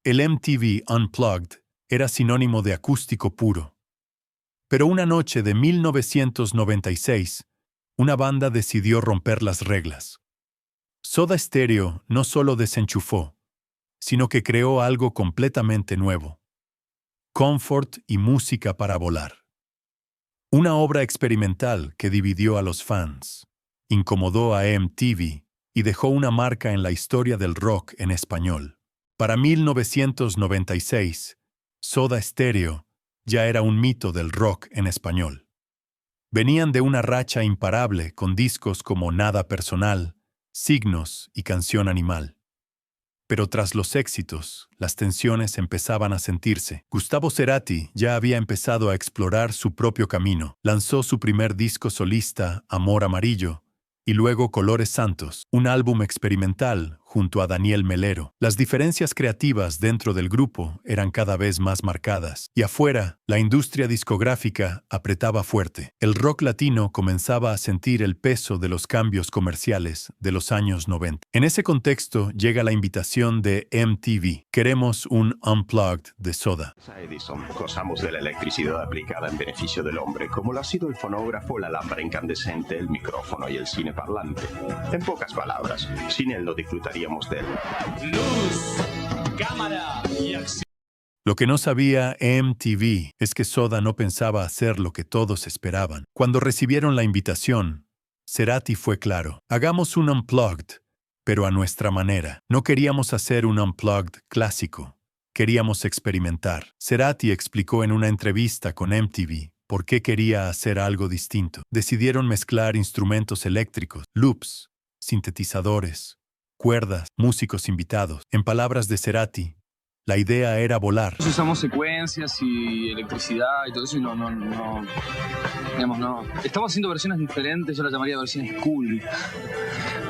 El MTV Unplugged era sinónimo de acústico puro. Pero una noche de 1996, una banda decidió romper las reglas. Soda Stereo no solo desenchufó, sino que creó algo completamente nuevo. Comfort y música para volar. Una obra experimental que dividió a los fans, incomodó a MTV y dejó una marca en la historia del rock en español. Para 1996, Soda Stereo ya era un mito del rock en español. Venían de una racha imparable con discos como Nada Personal, Signos y Canción Animal. Pero tras los éxitos, las tensiones empezaban a sentirse. Gustavo Cerati ya había empezado a explorar su propio camino. Lanzó su primer disco solista, Amor Amarillo, y luego Colores Santos, un álbum experimental junto a Daniel Melero. Las diferencias creativas dentro del grupo eran cada vez más marcadas, y afuera, la industria discográfica apretaba fuerte. El rock latino comenzaba a sentir el peso de los cambios comerciales de los años 90. En ese contexto llega la invitación de MTV. Queremos un Unplugged de Soda. A Edison gozamos de la electricidad aplicada en beneficio del hombre, como lo ha sido el fonógrafo, la lámpara incandescente, el micrófono y el cine parlante. En pocas palabras, sin él no disfrutaríamos de él. Luz, cámara y acción. Lo que no sabía MTV es que Soda no pensaba hacer lo que todos esperaban. Cuando recibieron la invitación, Cerati fue claro: hagamos un Unplugged, pero a nuestra manera. No queríamos hacer un Unplugged clásico. Queríamos experimentar. Cerati explicó en una entrevista con MTV por qué quería hacer algo distinto. Decidieron mezclar instrumentos eléctricos, loops, sintetizadores, cuerdas, músicos invitados. En palabras de Cerati, la idea era volar. Usamos secuencias y electricidad y todo eso y no. Estamos haciendo versiones diferentes, yo las llamaría versiones cool.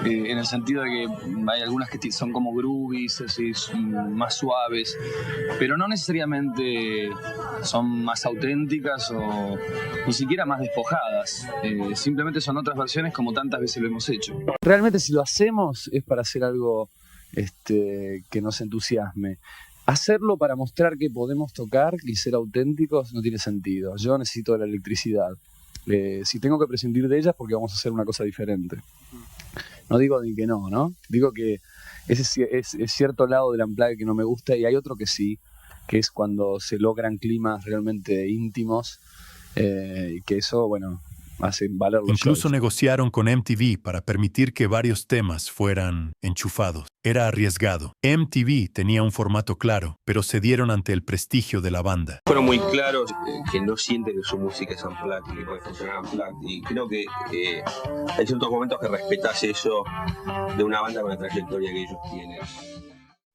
En el sentido de que hay algunas que son como groovies, así, más suaves, pero no necesariamente son más auténticas o ni siquiera más despojadas. Simplemente son otras versiones como tantas veces lo hemos hecho. Realmente si lo hacemos es para hacer algo que nos entusiasme. Hacerlo para mostrar que podemos tocar y ser auténticos no tiene sentido. Yo necesito de la electricidad. Si tengo que prescindir de ellas porque vamos a hacer una cosa diferente. No digo ni que no. Digo que ese es cierto lado del Unplugged que no me gusta y hay otro que sí, que es cuando se logran climas realmente íntimos, que eso, bueno, hace valer los Incluso shows. negociaron con MTV para permitir que varios temas fueran enchufados. Era arriesgado. MTV tenía un formato claro, pero cedieron ante el prestigio de la banda. Fueron muy claros que no sienten que su música es unplugged, que puede funcionar unplugged. Y creo que hay ciertos momentos que respetas eso de una banda con la trayectoria que ellos tienen.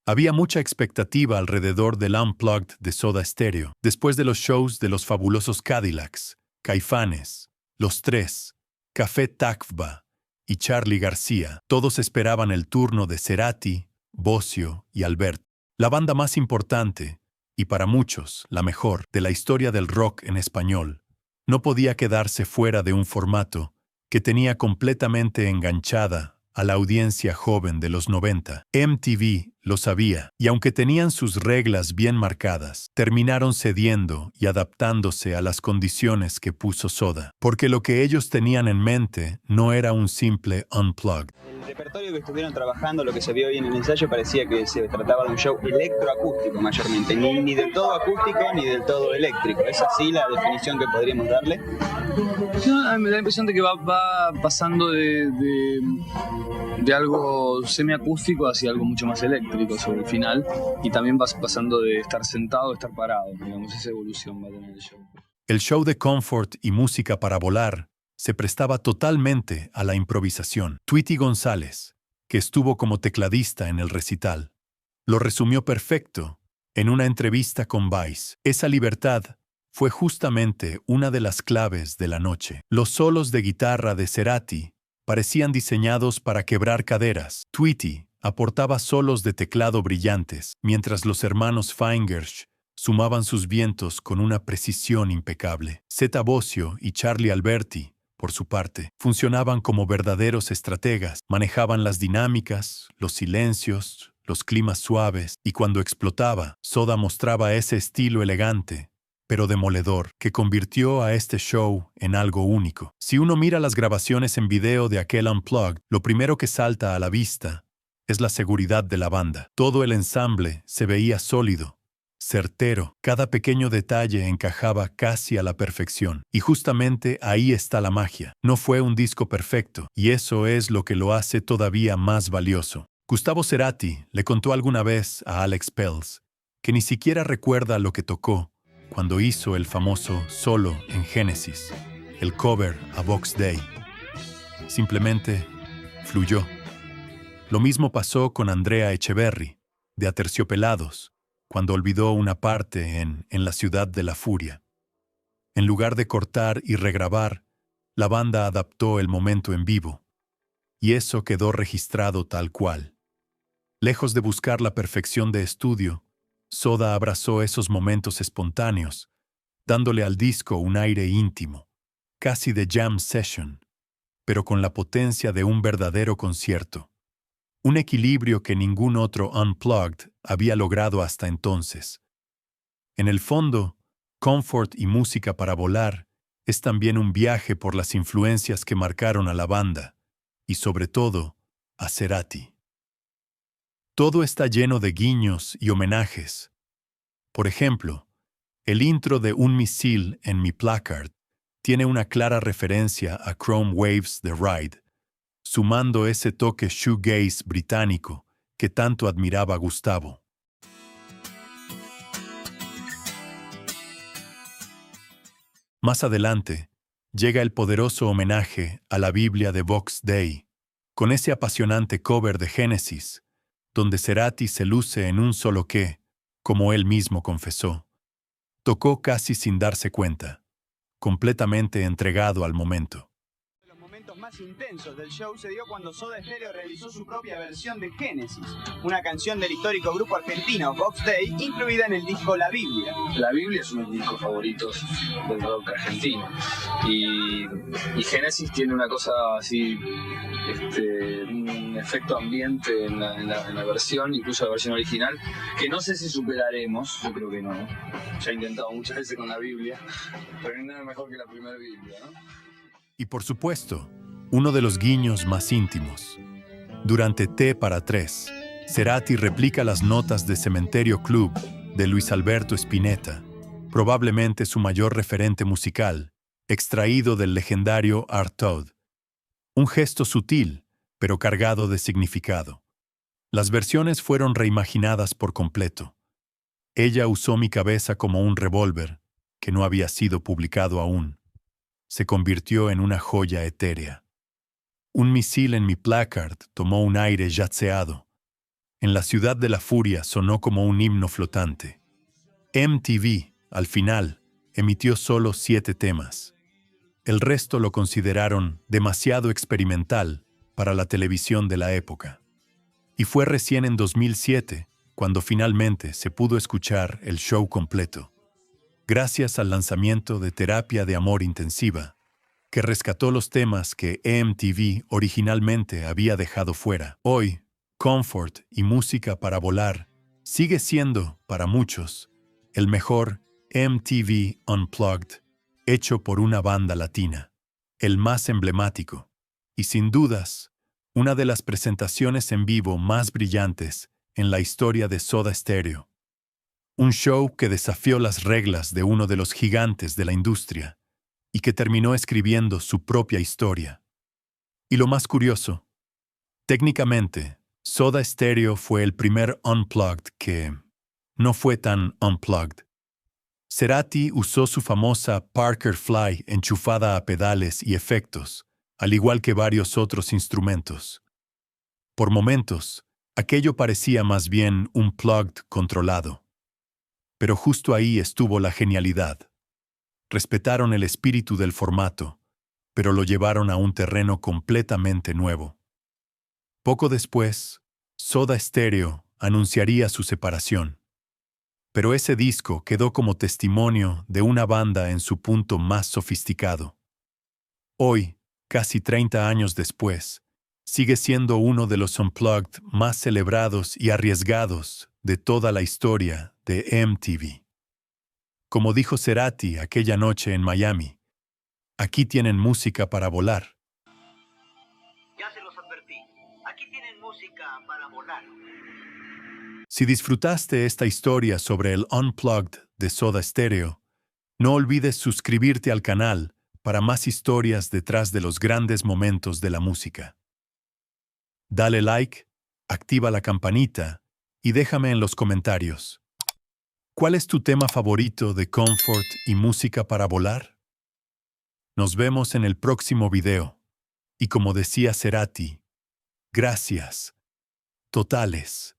Había mucha expectativa alrededor del Unplugged de Soda Stereo. Después de los shows de los fabulosos Cadillacs, Caifanes, Los Tres, Café Tacuba y Charly García, todos esperaban el turno de Cerati, Bosio y Albert. La banda más importante, y para muchos la mejor, de la historia del rock en español, no podía quedarse fuera de un formato que tenía completamente enganchada a la audiencia joven de los 90. MTV lo sabía, y aunque tenían sus reglas bien marcadas, terminaron cediendo y adaptándose a las condiciones que puso Soda, porque lo que ellos tenían en mente no era un simple Unplugged. El repertorio que estuvieron trabajando, lo que se vio hoy en el ensayo, parecía que se trataba de un show electroacústico mayormente, ni del todo acústico ni del todo eléctrico. ¿Es así la definición que podríamos darle? No, me da la impresión de que va pasando de algo semiacústico hacia algo mucho más eléctrico sobre el final, y también vas pasando de estar sentado a estar parado, digamos, esa evolución va a tener el show. El show de Comfort y música para volar se prestaba totalmente a la improvisación. Tweety González, que estuvo como tecladista en el recital, lo resumió perfecto en una entrevista con Vice. Esa libertad fue justamente una de las claves de la noche. Los solos de guitarra de Cerati parecían diseñados para quebrar caderas. Tweety aportaba solos de teclado brillantes, mientras los hermanos Feingersh sumaban sus vientos con una precisión impecable. Zeta Bosio y Charly Alberti, por su parte, funcionaban como verdaderos estrategas, manejaban las dinámicas, los silencios, los climas suaves, y cuando explotaba, Soda mostraba ese estilo elegante, pero demoledor, que convirtió a este show en algo único. Si uno mira las grabaciones en video de aquel Unplugged, lo primero que salta a la vista es la seguridad de la banda. Todo el ensamble se veía sólido, certero, cada pequeño detalle encajaba casi a la perfección. Y justamente ahí está la magia. No fue un disco perfecto, y eso es lo que lo hace todavía más valioso. Gustavo Cerati le contó alguna vez a Alex Pells que ni siquiera recuerda lo que tocó cuando hizo el famoso solo en Genesis, el cover a Box Day. Simplemente fluyó. Lo mismo pasó con Andrea Echeverry, de Aterciopelados, cuando olvidó una parte en La Ciudad de la Furia. En lugar de cortar y regrabar, la banda adaptó el momento en vivo, y eso quedó registrado tal cual. Lejos de buscar la perfección de estudio, Soda abrazó esos momentos espontáneos, dándole al disco un aire íntimo, casi de jam session, pero con la potencia de un verdadero concierto. Un equilibrio que ningún otro Unplugged había logrado hasta entonces. En el fondo, Comfort y Música para Volar es también un viaje por las influencias que marcaron a la banda, y sobre todo, a Cerati. Todo está lleno de guiños y homenajes. Por ejemplo, el intro de Un misil en mi placard tiene una clara referencia a Chrome Waves de Ride, sumando ese toque shoegaze británico que tanto admiraba Gustavo. Más adelante, llega el poderoso homenaje a la Biblia de Box Day, con ese apasionante cover de Genesis, donde Cerati se luce en un solo que, como él mismo confesó, tocó casi sin darse cuenta, completamente entregado al momento. Los momentos más intensos del show se dio cuando Soda Stereo realizó su propia versión de Génesis, una canción del histórico grupo argentino Box Day, incluida en el disco La Biblia. La Biblia es uno de mis discos favoritos del rock argentino. Y Génesis tiene una cosa así, un efecto ambiente en la versión, incluso la versión original, que no sé si superaremos, yo creo que no. Ya he intentado muchas veces con la Biblia, pero no hay nada mejor que la primera Biblia, ¿no? Y por supuesto, uno de los guiños más íntimos. Durante T para 3, Cerati replica las notas de Cementerio Club de Luis Alberto Spinetta, probablemente su mayor referente musical, extraído del legendario Art Toad. Un gesto sutil, pero cargado de significado. Las versiones fueron reimaginadas por completo. Ella usó mi cabeza como un revólver, que no había sido publicado aún. Se convirtió en una joya etérea. Un misil en mi placard tomó un aire jazzeado. En La Ciudad de la Furia sonó como un himno flotante. MTV, al final, emitió solo 7 temas. El resto lo consideraron demasiado experimental para la televisión de la época. Y fue recién en 2007 cuando finalmente se pudo escuchar el show completo, gracias al lanzamiento de Terapia de Amor Intensiva, que rescató los temas que MTV originalmente había dejado fuera. Hoy, Comfort y Música para Volar sigue siendo, para muchos, el mejor MTV Unplugged hecho por una banda latina, el más emblemático, y sin dudas, una de las presentaciones en vivo más brillantes en la historia de Soda Stereo. Un show que desafió las reglas de uno de los gigantes de la industria y que terminó escribiendo su propia historia. Y lo más curioso, técnicamente, Soda Stereo fue el primer Unplugged que no fue tan unplugged. Cerati usó su famosa Parker Fly enchufada a pedales y efectos, al igual que varios otros instrumentos. Por momentos, aquello parecía más bien un plugged controlado. Pero justo ahí estuvo la genialidad. Respetaron el espíritu del formato, pero lo llevaron a un terreno completamente nuevo. Poco después, Soda Stereo anunciaría su separación. Pero ese disco quedó como testimonio de una banda en su punto más sofisticado. Hoy, casi 30 años después, sigue siendo uno de los Unplugged más celebrados y arriesgados de toda la historia de MTV. Como dijo Cerati aquella noche en Miami, aquí tienen música para volar. Ya se los advertí. Aquí tienen música para volar. Si disfrutaste esta historia sobre el Unplugged de Soda Stereo, no olvides suscribirte al canal para más historias detrás de los grandes momentos de la música. Dale like, activa la campanita y déjame en los comentarios. ¿Cuál es tu tema favorito de Comfort y música para volar? Nos vemos en el próximo video. Y como decía Cerati, gracias totales.